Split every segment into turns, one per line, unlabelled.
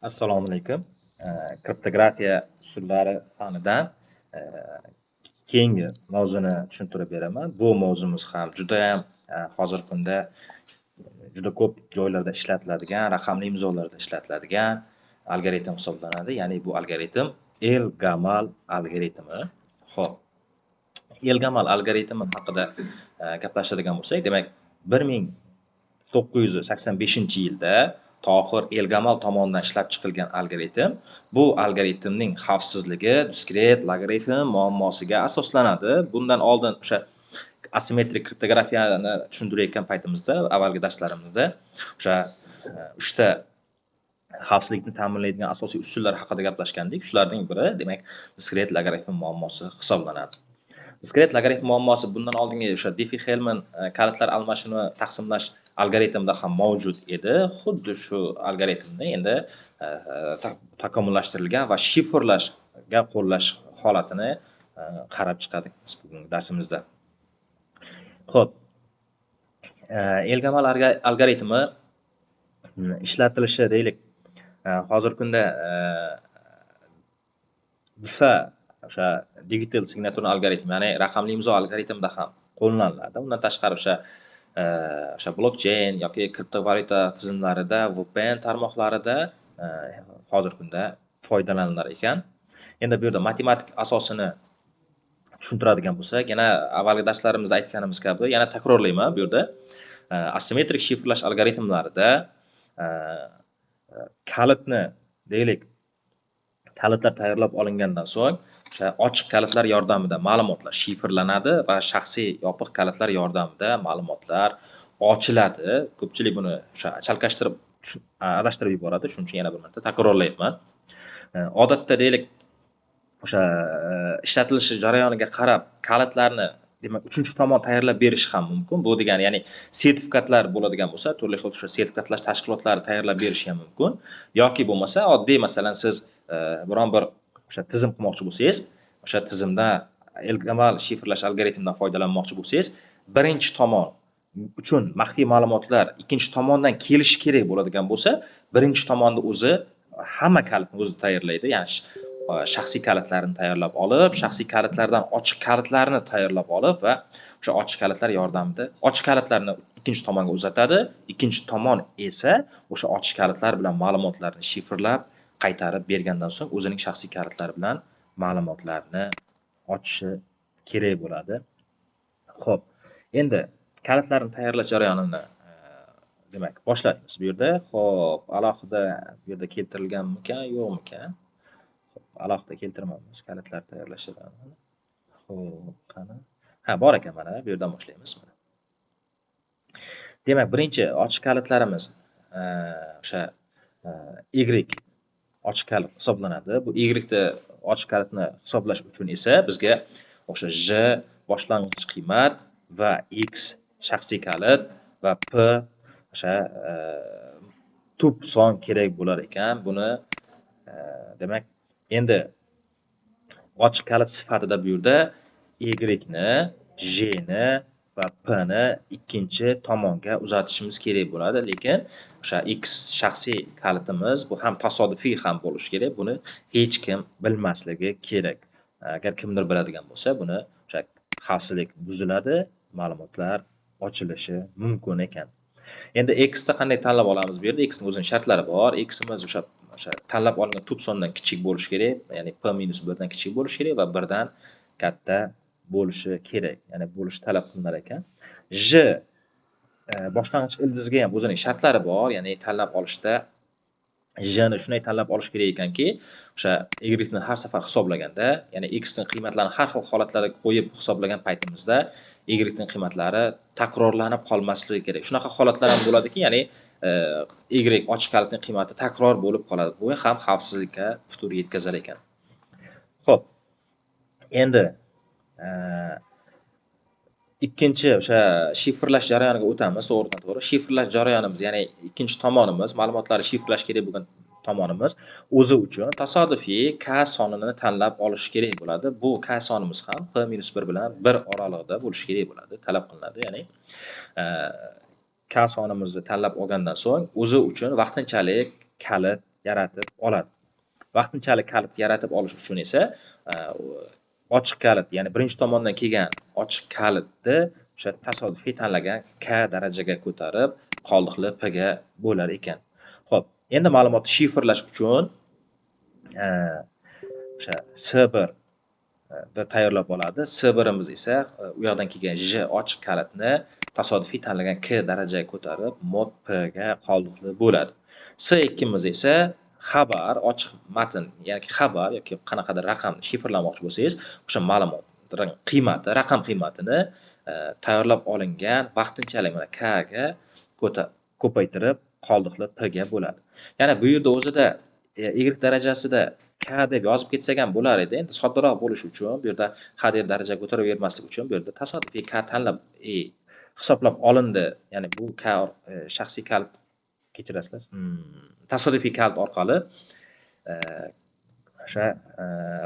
Assalomu alaykum. Kriptografiya usullari fanidan e, keyingi mavzuni tushuntirib beraman. Bu mavzumiz ham judayam hozirgi kunda juda ko'p joylarda ishlatiladigan, raqamli imzolarda ishlatiladigan algoritm hisoblanadi. Ya'ni bu algoritm El-Gamal algoritmi. Xo'p, El-Gamal algoritmi haqida gaplashadigan bo'lsak, demak 1985-yilda Tohir El-Gamal tomonidan ishlab chiqilgan algoritm. Bu algoritmning xavfsizligi diskret logaritm muammosiga asoslanadi. Bundan oldin o'sha asimetrik kriptografiyani tushuntirayotgan paytimizda, avvalgi darslarimizda o'sha 3 ta xavfsizlikni ta'minlaydigan asosiy usullar haqida gaplashgandik. Shularning biri demak diskret logaritm muammosi hisoblanadi. Diskret logaritm muammosi bundan oldingi o'sha Diffie-Hellman kalitlar almashinuvi taqsimlash algoritmida ham mavjud edi. Xuddi shu algoritmni endi takomillashtirilgan va shifrlashga qo'llash holatini qarab chiqadik biz bugungi darsimizda. Xo'p, El-Gamal algoritmi ishlatilishi deylik hozirgi kunda DSA o'sha digital signature algoritm, ya'ni raqamli imzo algoritmida ham qo'llaniladi. Undan tashqari o'sha blockchain yoki kriptovalyuta tizimlarida, VPN tarmoqlarida hozirgi kunda foydalanilar ekan. Endi bu yerda matematik asosini tushuntiradigan bo'lsak, yana avvalgi darslarimizda aytganimiz kabi yana takrorlayman bu yerda. Asimetrik shifrlash algoritmlarida kalitni deylik kalitlar tayyorlab olingandan so'ng o'sha ochiq kalitlar yordamida ma'lumotlar shifrlanadi va shaxsiy yopiq kalitlar yordamida ma'lumotlar ochiladi. Ko'pchilik buni o'sha chalkashtirib adashtirib yuboradi. Shuning uchun yana bir marta takrorlayapman. Odatda deylik o'sha ishlatilishi jarayoniga qarab kalitlarni demak uchinchi tomon tayyorlab berish ham mumkin. Bu degani ya'ni sertifikatlar bo'ladigan bo'lsa, turli xil o'sha sertifikatlash tashkilotlari tayyorlab berishi ham mumkin. Yoki bo'lmasa oddiy masalan siz biron bir o'sha tizim qilmoqchi bo'lsangiz, o'sha tizimda El-Gamal shifrlash algoritmidan foydalanmoqchi bo'lsangiz, birinchi tomon uchun maxfiy ma'lumotlar ikkinchi tomondan kelishi kerak bo'ladigan bo'lsa, birinchi tomonni o'zi hamma kalitni o'zi tayyorlaydi. Ya'ni shaxsiy kalitlarni tayyorlab olib, shaxsiy kalitlardan ochiq kalitlarni tayyorlab olib va o'sha ochiq kalitlar yordamida ochiq kalitlarni ikkinchi tomonga uzatadi. Ikkinchi tomon esa o'sha ochiq kalitlar bilan ma'lumotlarni shifrlab qaytarib bergandan so'ng o'zining shaxsiy kalitlari bilan ma'lumotlarni ochishi kerak bo'ladi. Xo'p, endi kalitlarni tayyorlash jarayonini demak boshlaymiz bu yerda. Xo'p, alohida bu yerda keltirilganmikan, yo'qmikan? Alohida keltirmaymiz kalitlar tayyorlash jarayonini. Xo'p, qani? Ha, bor ekan, mana bu yerdan boshlaymiz. Mana. Demak, birinchi ochiq kalitlarimiz o'sha Y ochiq kalit hisoblanadi. Bu Y ni ochiq kalitni hisoblash uchun esa bizga o'sha J boshlang'ich qiymat va X shaxsiy kalit va P o'sha tub son kerak bo'lar ekan. Buni demak endi ochiq kalit sifatida bu yerda Y ni, J ni va P ni ikkinchi tomonga uzatishimiz kerak bo'ladi, lekin o'sha X shaxsiy kalitimiz bu ham tasodifiy ham bo'lishi kerak. Buni hech kim bilmasligi kerak. Agar kimdir biladigan bo'lsa, buni o'sha xavfsizlik buziladi, ma'lumotlar ochilishi mumkin ekan. Endi X ni qanday tanlab olamiz? Bu yerda X ning o'zining shartlari bor. X imiz o'sha tanlab olingan tub sondan kichik bo'lishi kerak, ya'ni P-1 dan kichik bo'lishi kerak va 1 dan katta bo'lishi kerak. Ya'ni bo'lish talab qilinar ekan. J boshlang'ich ildizga ham o'zining shartlari bor, ya'ni tanlab olishda J ni shunday tanlab olish kerak ekanki, o'sha Y ni har safar hisoblaganda, ya'ni X ning qiymatlarini har xil holatlarga qo'yib hisoblagan paytimizda Y ning qiymatlari takrorlanib qolmasligi kerak. Shunaqa holatlar ham bo'ladiki, ya'ni Y ochiq kalitning qiymati takror bo'lib qoladi. Bu ham xavfsizlikka putur yetkazar ekan. Xo'p. Endi ikkinchi o'sha shifrlash jarayoniga o'tamiz, to'g'ridan-to'g'ri. Shifrlash jarayonimiz, ya'ni ikkinchi tomonimiz, ma'lumotlarni shifrlash kerak bo'lgan tomonimiz o'zi uchun tasodifiy K sonini tanlab olish kerak bo'ladi. Bu K sonimiz ham P-1 bilan 1 oralig'ida bo'lishi kerak bo'ladi, talab qilinadi. Ya'ni K sonimizni tanlab olgandan so'ng o'zi uchun vaqtinchalik kalit yaratib oladi. Vaqtinchalik kalit yaratib olish uchun esa ochiq kalit, ya'ni birinchi tomondan kelgan ochiq kalitni o'sha tasodifiy tanlagan k darajaga ko'tarib qoldiqli p ga bo'lar ekan. Xo'p, endi ma'lumotni shifrlash uchun o'sha S1 da tayyorlab oladi. S1imiz esa u yoqdan kelgan j ochiq kalitni tasodifiy tanlagan k darajaga ko'tarib mod p ga qoldiqli bo'ladi. S2imiz esa xabar, ochiq matn, ya'ni xabar yoki qanaqadir raqamni shifrlamoqchi bo'lsangiz, o'sha ma'lumotning qiymati, raqam qiymatini tayyorlab olingan vaqtinchalik mana k ga ko'paytirib qoldiqli p ga bo'ladi. Ya'ni bu yerda o'zida y darajasida k deb yozib ketsak ham bo'lar edi. Endi soddaroq bo'lishi uchun bu yerda h deb daraja ko'taravermaslik uchun bu yerda tasodifiy k tanlab hisoblab olindi. Ya'ni bu k shaxsiy kalit, kechirasizlar, tasodifiy kalit orqali o'sha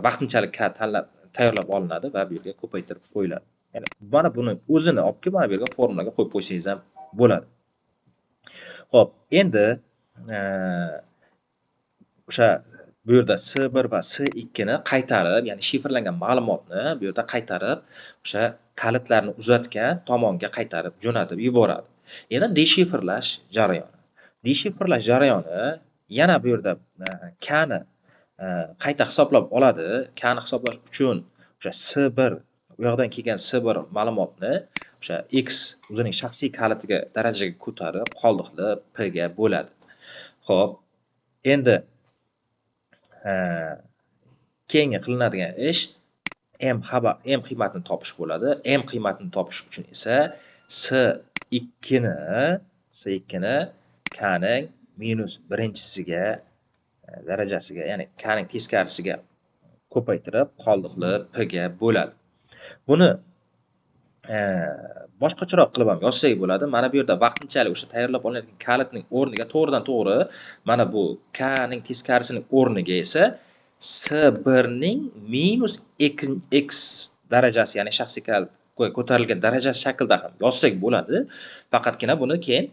vaqtinchalik k tanlab tayyorlab olinadi va bu yerga ko'paytirib qo'yiladi. Ya'ni mana buni o'zini olib kelib mana bu yerga formulaga qo'yib qo'ysangiz ham bo'ladi. Xo'p, endi o'sha bu yerda S1 va S2 ni qaytarib, ya'ni shifrlangan ma'lumotni bu yerda qaytarib, o'sha kalitlarni uzatgan tomonga qaytarib jo'natib yuboradi. Endi deshifrlash jarayoni. Deshifrlash jarayoni yana bu yerda k ni qayta hisoblab oladi. K ni hisoblash uchun o'sha S1, u yoqdan kelgan S1 ma'lumotni o'sha x o'zining shaxsiy kalitiga darajaga ko'tarib qoldiqli p ga bo'ladi. Xo'p, endi keyingi qilinadigan ish m qiymatini topish bo'ladi. M qiymatini topish uchun esa S2 ni k ning minus birinchisiga darajasiga, ya'ni k ning teskarisiga ko'paytirib qoldiqli p ga bo'ladi. Buni boshqacharoq qilib ham yozsak bo'ladi. Mana bu yerda vaqtinchalik o'sha tayyorlab olingan kalitning o'rniga to'g'ridan to'g'ri mana bu k ning teskarisining o'rniga esa S1 ning minus x darajasi, ya'ni shaxsiy kalit ko'tarilgan darajasi shaklida ham yozsak bo'ladi. Faqatgina buni keyin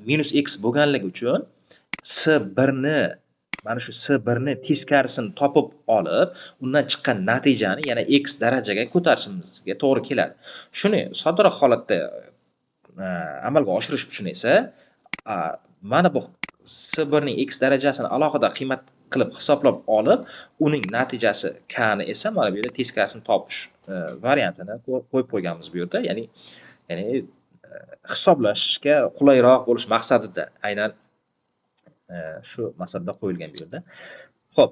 minus x bo'lganligi uchun S1 ni, mana shu S1 ni teskarisini topib olib, undan chiqqan natijani yana x darajaga ko'tarishimizga to'g'ri keladi. Shuni soddaroq holatda amalga oshirish uchun esa mana bu S1 ning x darajasini alohida qiymat qilib hisoblab olib, uning natijasi k ni esa mana bu yerda teskarisini topish variantini qo'yib qo'yganmiz bu yerda. Ya'ni hisoblashga qulayroq bo'lish maqsadida aynan shu masalada qo'yilgan bu yerda. Xo'p,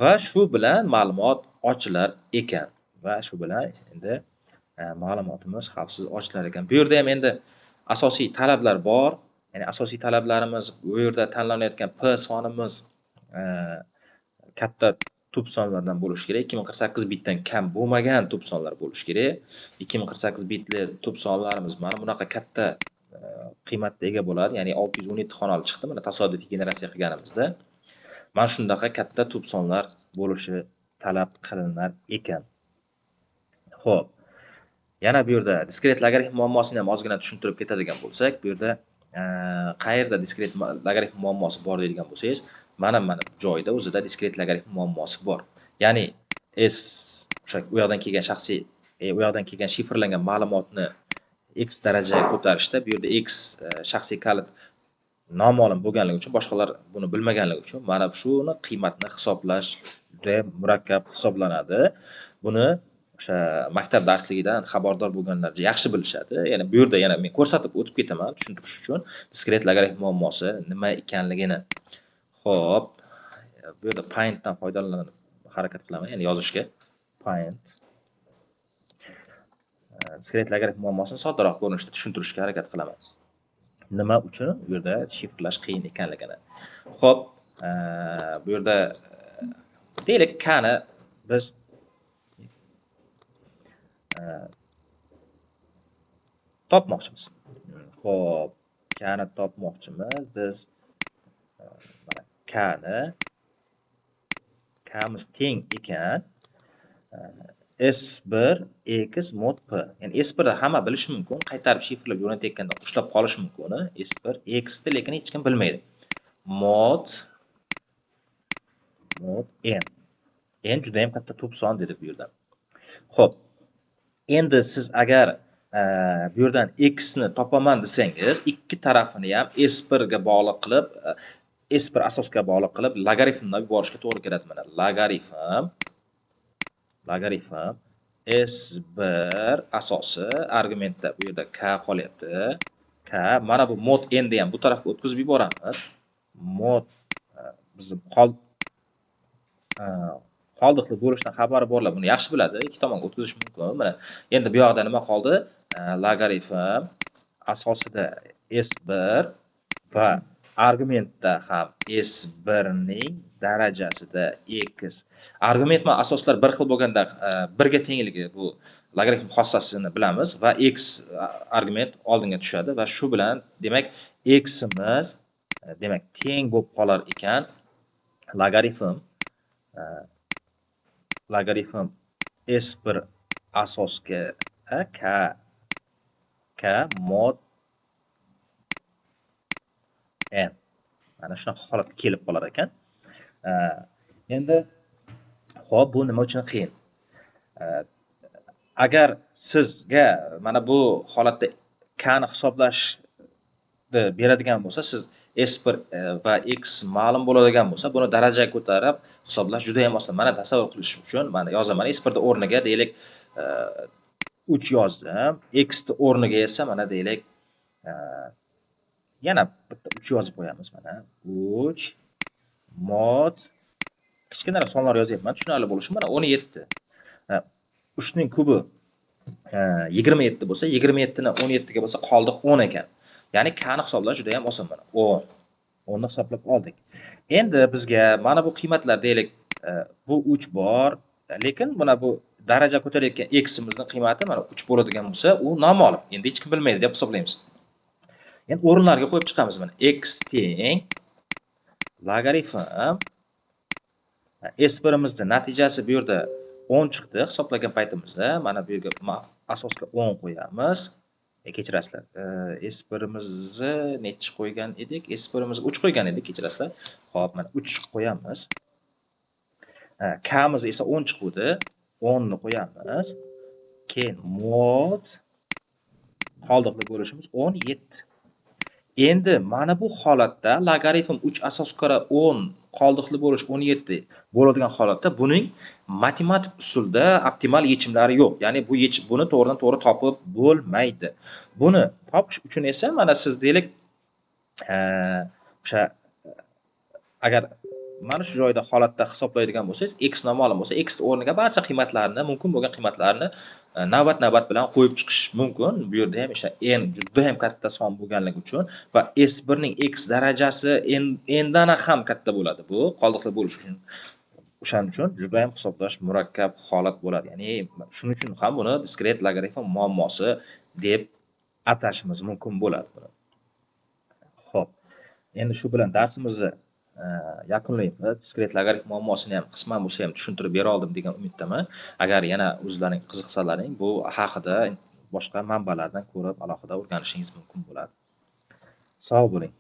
va shu bilan ma'lumot ochilar ekan. Va shu bilan endi ma'lumotimiz xavfsiz ochilar ekan. Bu yerda ham endi asosiy talablar bor. Ya'ni asosiy talablarimiz bu yerda tanlanayotgan p sonimiz katta tub sonlardan bo'lishi kerak. 2048 bitdan kam bo'lmagan tub sonlar bo'lishi kerak. 2048 bitli tub sonlarimiz mana bunaqa katta qiymatga ega bo'ladi. Ya'ni 617 xonali chiqdi mana tasodifiy generatsiya qilganimizda. Mana shundaqa katta tub sonlar bo'lishi talab qilinar ekan. Xo'p. Yana bu yerda diskret logaritm muammosini ham ozgina tushuntirib ketadigan bo'lsak, bu yerda qayerda diskret logaritm muammosi bor deydigan bo'lsangiz, mana joyda o'zida diskret logaritm muammosi bor. Ya'ni s o'sha u yoqdan kelgan shaxsiy u yoqdan kelgan shifrlangan ma'lumotni x darajaga ko'tarishda bu yerda x shaxsiy kalit noma'lum bo'lganligi uchun, boshqalar buni bilmaganligi uchun mana shuni qiymatni hisoblash juda murakkab hisoblanadi. Buni o'sha maktab darsligidan xabardor bo'lganlar yaxshi bilishadi. Ya'ni bu yerda yana men ko'rsatib o'tib ketaman tushuntirish uchun diskret logaritm muammosi nima ekanligini. Xo'p, bu yerda paint dan foydalanib harakat qilaman, ya'ni yozishga. Paint diskret logaritm muammosini soddaroq ko'rinishda tushuntirishga harakat qilaman. Nima uchun bu yerda shifrlash qiyin ekanligini. Xo'p, bu yerda deylik k ni biz topmoqchimiz. Xo'p, k ni topmoqchimiz. Biz mana k'miz teng ekan S1 x mod p. Ya'ni S1 da hamma bilishi mumkin, qaytarib shifrlab jo'natayotganda ushlab qolish mumkin. S1 x da lekin hech kim bilmaydi. mod n. N juda ham katta to'p son dedi bu yerda. Xo'p, endi siz agar bu yerdan x ni topaman desangiz, ikki tarafini ham s1 ga bog'liq qilib, s1 asosga bog'liq qilib logaritmdan yuborishga to'g'ri keladi. Mana logaritm s1 asosi argumentda bu yerda k qolyapti. K, mana bu mod n ni ham bu tarafga o'tkazib yuboramiz. Mod bizni qoldiqli bo'lishdan xabari borlar buni yaxshi biladi. Ikki tomonga o'tkazish mumkin. Mana endi bu yoqda nima qoldi? Logaritm asosida s1 va argumentda ham s1 ning darajasida x. Argument bilan asoslar bir xil bo'lganda 1 ga tengligi bu logaritm xossasini bilamiz va x argument oldinga tushadi va shu bilan demak x imiz demak teng bo'lib qolar ekan logaritm s1 asosga k mod n. Mana shunaqa holatga kelib qolar ekan. Endi xo'p, bu nima uchun qiyin? Agar sizga mana bu holatda k ni hisoblashni beradigan bo'lsa, siz s1 va x ma'lum bo'ladigan bo'lsa, buni darajaga ko'tarib hisoblash juda ham oson. Mana tasavvur qilish uchun mana yozaman. S1 ni o'rniga deylik 3 yozdim. X ni o'rniga esa mana deylik yana bitta 3 yozib qo'yamiz. Mana 3 mod kichkinaroq sonlar yozyapman, tushunarli bo'lishi. Mana 17. 3 ning kubi 27 bo'lsa, 27 ni 17 ga bo'lsa qoldiq 10 ekan. Ya'ni k ni hisoblash juda ham oson. Mana 10. 10 ni hisoblab oldik. Endi bizga mana bu qiymatlar deylik, bu 3 bor, lekin mana bu daraja ko'tarayotgan x imizning qiymati mana 3 bo'ladigan bo'lsa, u noma'lum. Endi hech kim bilmaydi deb hisoblaymiz. Endi o'rinlarga qo'yib chiqamiz. Mana x teng logaritm s1 imizning natijasi bu yerda 10 chiqdi hisoblagan paytimizda. Mana bu yerga asosga 10 qo'yamiz. Kechirasizlar. S1 imizni necha qo'ygan edik? S1 imizni 3 qo'ygan edik, kechirasizlar. Xo'p, mana 3 qo'yamiz. K imiz esa 10 chiqdi. 10 ni qo'yamiz. Keyin mod qoldiqli bo'lishimiz 17. Endi mana bu holatda logaritm 3 asosga ko'ra 10 qoldiqli bo'lish 17 bo'ladigan holatda buning matematik usulda optimal yechimlari yo'q. Ya'ni bu buni to'g'ridan to'g'ri topib bo'lmaydi. Buni topish uchun esa mana siz deylik o'sha agar mana shu joyda holatda hisoblaydigan bo'lsangiz, x noma'lum bo'lsa, x o'rniga barcha qiymatlarni, mumkin bo'lgan qiymatlarni navbat-navbat bilan qo'yib chiqish mumkin. Bu yerda ham o'sha n juda ham katta son bo'lganligi uchun va s1 ning x darajasi n dan ham katta bo'ladi. Bu qoldiqli bo'lish uchun. O'shaning uchun juda ham hisoblash murakkab holat bo'ladi. Ya'ni shuning uchun ham buni diskret logaritm muammosi deb atashimiz mumkin bo'ladi. Xo'p. Endi shu bilan darsimizni yakunlaymiz. Diskret logaritm muammosini ham qisman bo'lsa ham tushuntirib bera oldim degan umiddaman. Agar yana o'zlaring qiziqsalaring, bu haqida boshqa manbalardan ko'rib alohida o'rganishingiz mumkin bo'ladi. Sog' bo'ling.